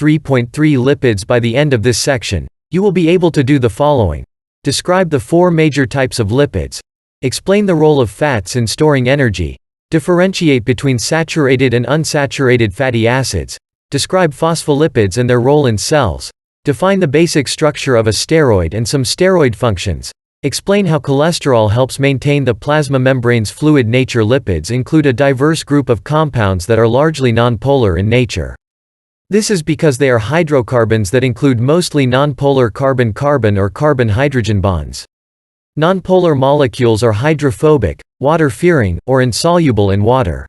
3.3 Lipids. By the end of this section, you will be able to do the following. Describe the 4 major types of lipids. Explain the role of fats in storing energy. Differentiate between saturated and unsaturated fatty acids. Describe phospholipids and their role in cells. Define the basic structure of a steroid and some steroid functions. Explain how cholesterol helps maintain the plasma membrane's fluid nature. Lipids include a diverse group of compounds that are largely nonpolar in nature. This is because they are hydrocarbons that include mostly nonpolar carbon-carbon or carbon-hydrogen bonds. Nonpolar molecules are hydrophobic, water-fearing, or insoluble in water.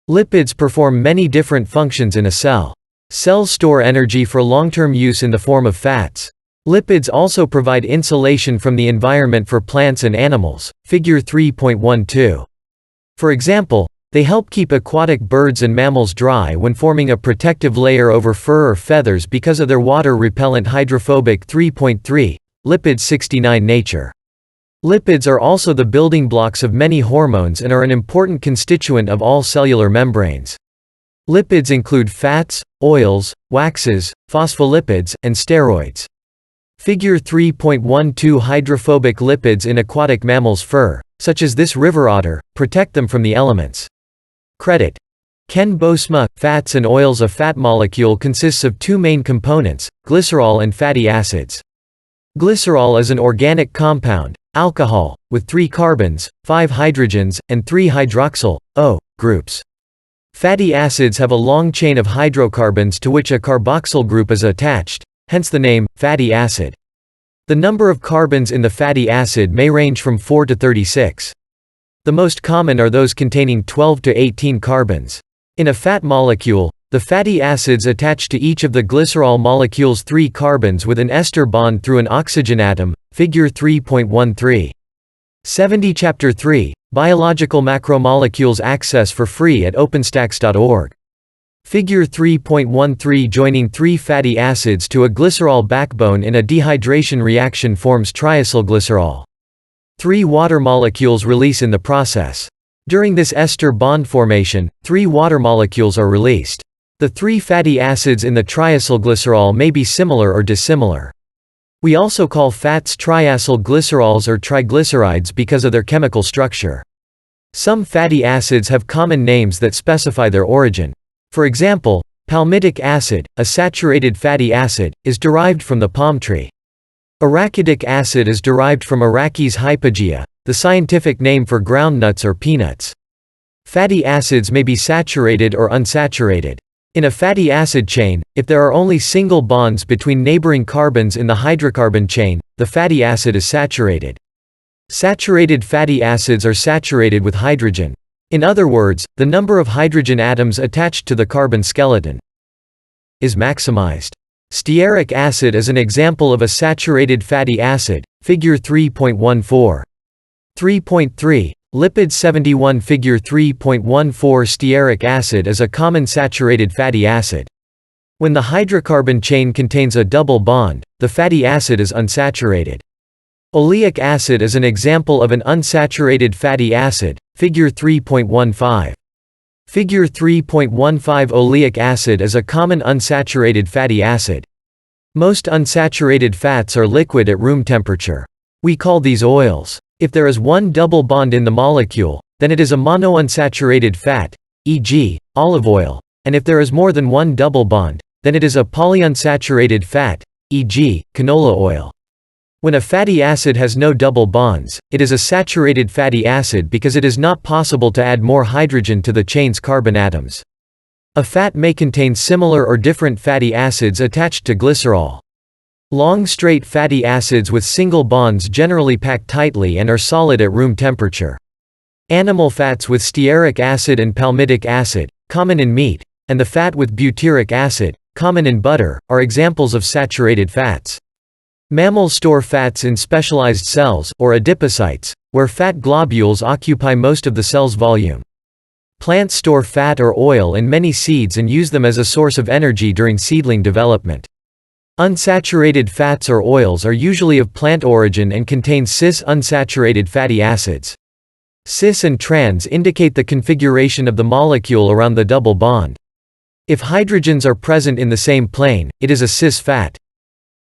Lipids perform many different functions in a cell. Cells store energy for long-term use in the form of fats. Lipids also provide insulation from the environment for plants and animals. Figure 3.12. For example, they help keep aquatic birds and mammals dry when forming a protective layer over fur or feathers because of their water-repellent hydrophobic 3.3. Lipids 69 nature. Lipids are also the building blocks of many hormones and are an important constituent of all cellular membranes. Lipids include fats, oils, waxes, phospholipids, and steroids. Figure 3.12 Hydrophobic lipids in aquatic mammals' fur, such as this river otter, protect them from the elements. Credit. Ken Bosma. Fats and oils. A fat molecule consists of 2 main components, glycerol and fatty acids. Glycerol is an organic compound, alcohol, with 3 carbons, 5 hydrogens, and 3 hydroxyl, O, groups. Fatty acids have a long chain of hydrocarbons to which a carboxyl group is attached, hence the name, fatty acid. The number of carbons in the fatty acid may range from 4 to 36. The most common are those containing 12 to 18 carbons. In a fat molecule, the fatty acids attach to each of the glycerol molecule's 3 carbons with an ester bond through an oxygen atom. Figure 3.13. 70 Chapter 3, Biological Macromolecules. Access for free at openstax.org. Figure 3.13 Joining 3 fatty acids to a glycerol backbone in a dehydration reaction forms triacylglycerol. 3 water molecules release in the process. During this ester bond formation, 3 water molecules are released. The 3 fatty acids in the triacylglycerol may be similar or dissimilar. We also call fats triacylglycerols or triglycerides because of their chemical structure. Some fatty acids have common names that specify their origin. For example, palmitic acid, a saturated fatty acid, is derived from the palm tree. Arachidic acid is derived from Arachis hypogea, the scientific name for groundnuts or peanuts. Fatty acids may be saturated or unsaturated. In a fatty acid chain, if there are only single bonds between neighboring carbons in the hydrocarbon chain, the fatty acid is saturated. Saturated fatty acids are saturated with hydrogen. In other words, the number of hydrogen atoms attached to the carbon skeleton is maximized. Stearic acid is an example of a saturated fatty acid. Figure 3.14. 3.3. Lipid 71. Figure 3.14. Stearic acid is a common saturated fatty acid. When the hydrocarbon chain contains a double bond, the fatty acid is unsaturated. Oleic acid is an example of an unsaturated fatty acid. Figure 3.15. Figure 3.15. Oleic acid is a common unsaturated fatty acid. Most unsaturated fats are liquid at room temperature. We call these oils. If there is one double bond in the molecule, then it is a monounsaturated fat, e.g., olive oil, and if there is more than one double bond, then it is a polyunsaturated fat, e.g., canola oil. When a fatty acid has no double bonds, it is a saturated fatty acid because it is not possible to add more hydrogen to the chain's carbon atoms. A fat may contain similar or different fatty acids attached to glycerol. Long straight fatty acids with single bonds generally pack tightly and are solid at room temperature. Animal fats with stearic acid and palmitic acid, common in meat, and the fat with butyric acid, common in butter, are examples of saturated fats. Mammals store fats in specialized cells, or adipocytes, where fat globules occupy most of the cell's volume. Plants store fat or oil in many seeds and use them as a source of energy during seedling development. Unsaturated fats or oils are usually of plant origin and contain cis-unsaturated fatty acids. Cis and trans indicate the configuration of the molecule around the double bond. If hydrogens are present in the same plane, it is a cis fat.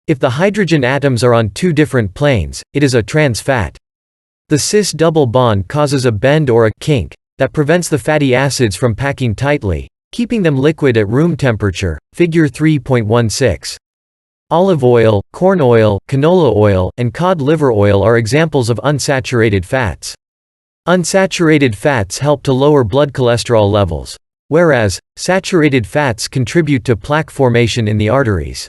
If the hydrogen atoms are on two different planes, it is a trans fat. The cis double bond causes a bend or a kink that prevents the fatty acids from packing tightly, keeping them liquid at room temperature. Figure 3.16. Olive oil, corn oil, canola oil, and cod liver oil are examples of unsaturated fats. Unsaturated fats help to lower blood cholesterol levels, whereas saturated fats contribute to plaque formation in the arteries.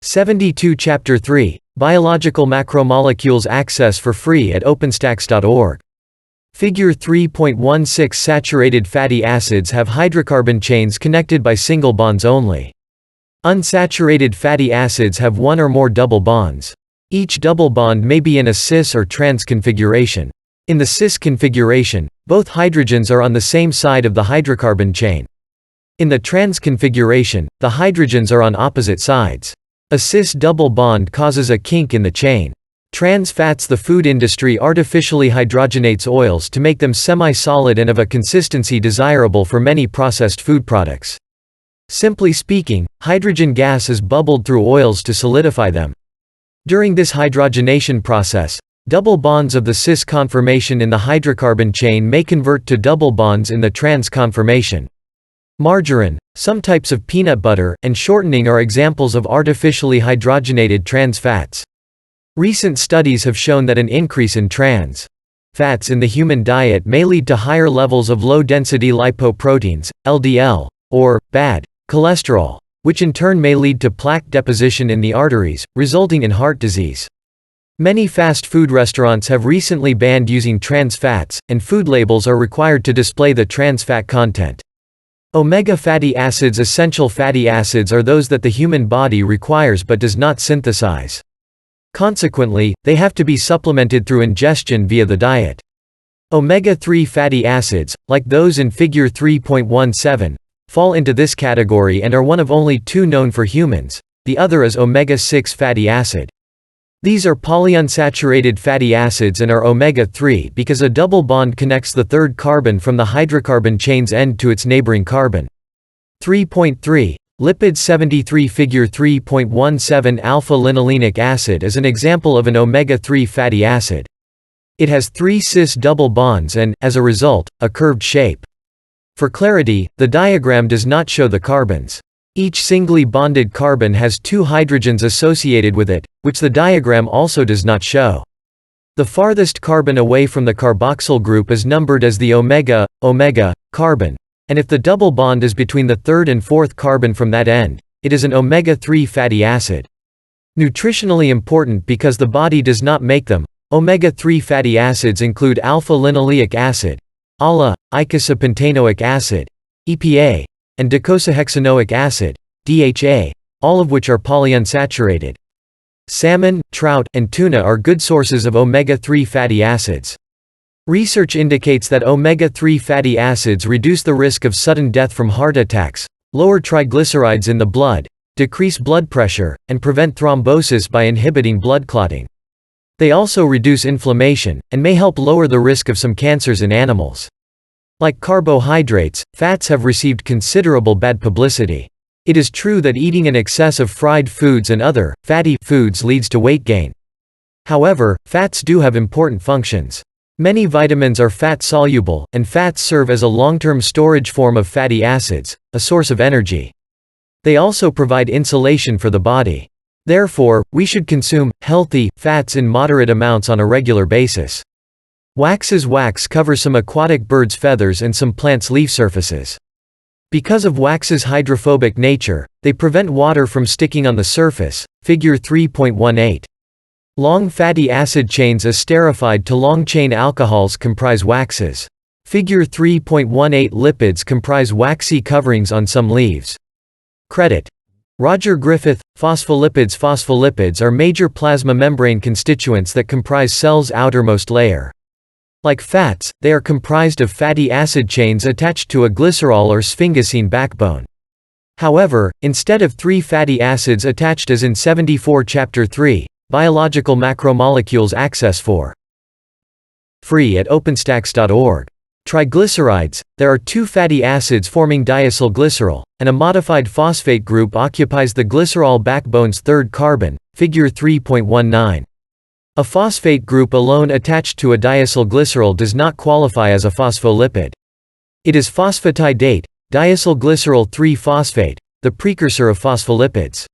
72 Chapter 3, Biological Macromolecules access for free at OpenStax.org. Figure 3.16. Saturated fatty acids have hydrocarbon chains connected by single bonds only. Unsaturated fatty acids have one or more double bonds. Each double bond may be in a cis or trans configuration. In the cis configuration, both hydrogens are on the same side of the hydrocarbon chain. In the trans configuration, the hydrogens are on opposite sides. A cis double bond causes a kink in the chain. Trans fats. The food industry artificially hydrogenates oils to make them semi-solid and of a consistency desirable for many processed food products. Simply speaking, hydrogen gas is bubbled through oils to solidify them. During this hydrogenation process, double bonds of the cis conformation in the hydrocarbon chain may convert to double bonds in the trans conformation. Margarine, some types of peanut butter, and shortening are examples of artificially hydrogenated trans fats. Recent studies have shown that an increase in trans fats in the human diet may lead to higher levels of low-density lipoproteins, LDL, or bad cholesterol, which in turn may lead to plaque deposition in the arteries, resulting in heart disease. Many fast food restaurants have recently banned using trans fats, and food labels are required to display the trans fat content. Omega fatty acids. Essential fatty acids are those that the human body requires but does not synthesize. Consequently, they have to be supplemented through ingestion via the diet. Omega-3 fatty acids, like those in Figure 3.17, fall into this category and are one of only two known for humans. The other is omega-6 fatty acid. These are polyunsaturated fatty acids and are omega-3 because a double bond connects the third carbon from the hydrocarbon chain's end to its neighboring carbon. 3.3. Lipids. 73 Figure 3.17. Alpha-linolenic acid is an example of an omega-3 fatty acid. It has three cis double bonds and, as a result, a curved shape. For clarity, the diagram does not show the carbons. Each singly bonded carbon has two hydrogens associated with it, which the diagram also does not show. The farthest carbon away from the carboxyl group is numbered as the omega carbon, and if the double bond is between the third and fourth carbon from that end, it is an omega-3 fatty acid. Nutritionally important because the body does not make them, omega-3 fatty acids include alpha-linoleic acid, ALA, eicosapentaenoic acid, EPA, and docosahexaenoic acid, DHA, all of which are polyunsaturated. Salmon, trout, and tuna are good sources of omega-3 fatty acids. Research indicates that omega-3 fatty acids reduce the risk of sudden death from heart attacks, lower triglycerides in the blood, decrease blood pressure, and prevent thrombosis by inhibiting blood clotting. They also reduce inflammation, and may help lower the risk of some cancers in animals. Like carbohydrates, fats have received considerable bad publicity. It is true that eating an excess of fried foods and other, fatty foods leads to weight gain. However, fats do have important functions. Many vitamins are fat-soluble, and fats serve as a long-term storage form of fatty acids, a source of energy. They also provide insulation for the body. Therefore, we should consume healthy fats in moderate amounts on a regular basis. Waxes. Wax covers some aquatic birds' feathers and some plants' leaf surfaces. Because of wax's hydrophobic nature, they prevent water from sticking on the surface. Figure 3.18. Long fatty acid chains esterified to long-chain alcohols comprise waxes. Figure 3.18. Lipids comprise waxy coverings on some leaves. Credit: Roger Griffith. Phospholipids. Phospholipids are major plasma membrane constituents that comprise cells' outermost layer. Like fats, they are comprised of fatty acid chains attached to a glycerol or sphingosine backbone. However, instead of three fatty acids attached as in 74 Chapter 3, Biological Macromolecules access for free at OpenStax.org. Triglycerides, there are two fatty acids forming diacylglycerol, and a modified phosphate group occupies the glycerol backbone's third carbon, figure 3.19. A phosphate group alone attached to a diacylglycerol does not qualify as a phospholipid. It is phosphatidate, diacylglycerol 3-phosphate, the precursor of phospholipids.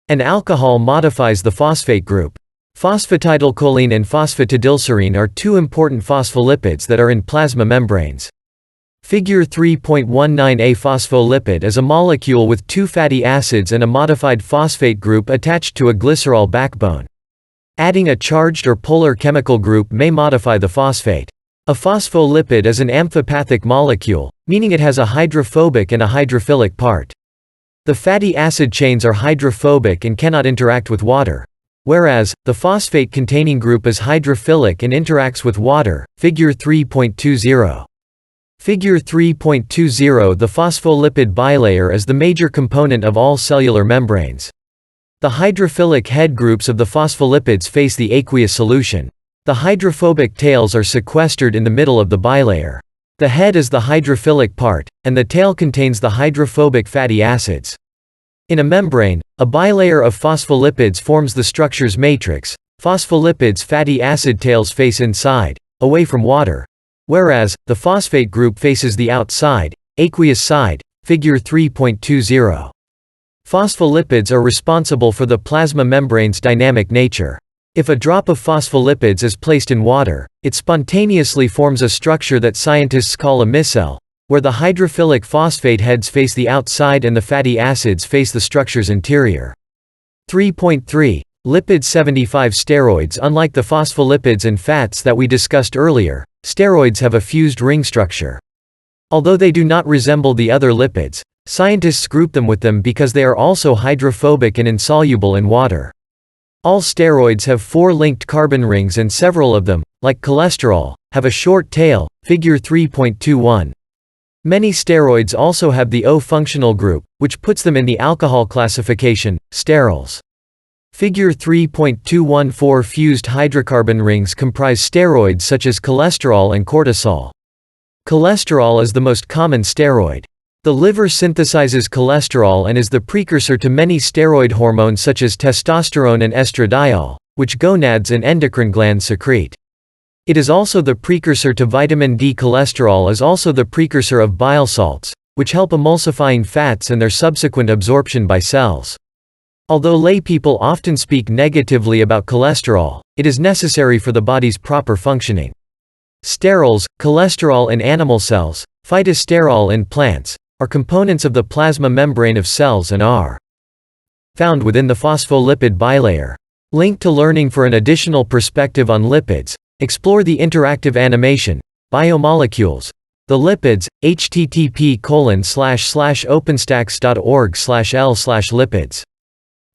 An alcohol modifies the phosphate group. Phosphatidylcholine and phosphatidylserine are two important phospholipids that are in plasma membranes. Figure 3.19. A phospholipid is a molecule with two fatty acids and a modified phosphate group attached to a glycerol backbone. Adding a charged or polar chemical group may modify the phosphate. A phospholipid is an amphipathic molecule, meaning it has a hydrophobic and a hydrophilic part. The fatty acid chains are hydrophobic and cannot interact with water, whereas, the phosphate-containing group is hydrophilic and interacts with water, figure 3.20. Figure 3.20. The phospholipid bilayer is the major component of all cellular membranes. The hydrophilic head groups of the phospholipids face the aqueous solution. The hydrophobic tails are sequestered in the middle of the bilayer. The head is the hydrophilic part, and the tail contains the hydrophobic fatty acids. In a membrane, a bilayer of phospholipids forms the structure's matrix. Phospholipids' fatty acid tails face inside, away from water, whereas, the phosphate group faces the outside, aqueous side, figure 3.20. Phospholipids are responsible for the plasma membrane's dynamic nature. If a drop of phospholipids is placed in water, it spontaneously forms a structure that scientists call a micelle, where the hydrophilic phosphate heads face the outside and the fatty acids face the structure's interior. 3.3. Lipid 75 steroids. Unlike the phospholipids and fats that we discussed earlier, steroids have a fused ring structure. Although they do not resemble the other lipids, scientists group them with them because they are also hydrophobic and insoluble in water. All steroids have 4 linked carbon rings and several of them, like cholesterol, have a short tail, figure 3.21. Many steroids also have the O functional group, which puts them in the alcohol classification, sterols. Figure 3.214. Fused hydrocarbon rings comprise steroids such as cholesterol and cortisol. Cholesterol is the most common steroid. The liver synthesizes cholesterol and is the precursor to many steroid hormones such as testosterone and estradiol, which gonads and endocrine glands secrete. It is also the precursor to vitamin D. Cholesterol is also the precursor of bile salts, which help emulsifying fats and their subsequent absorption by cells. Although laypeople often speak negatively about cholesterol, it is necessary for the body's proper functioning. Sterols, cholesterol in animal cells, phytosterol in plants, are components of the plasma membrane of cells and are found within the phospholipid bilayer. Link to learning. For an additional perspective on lipids, explore the interactive animation, Biomolecules, the lipids, http://openstax.org/l/lipids.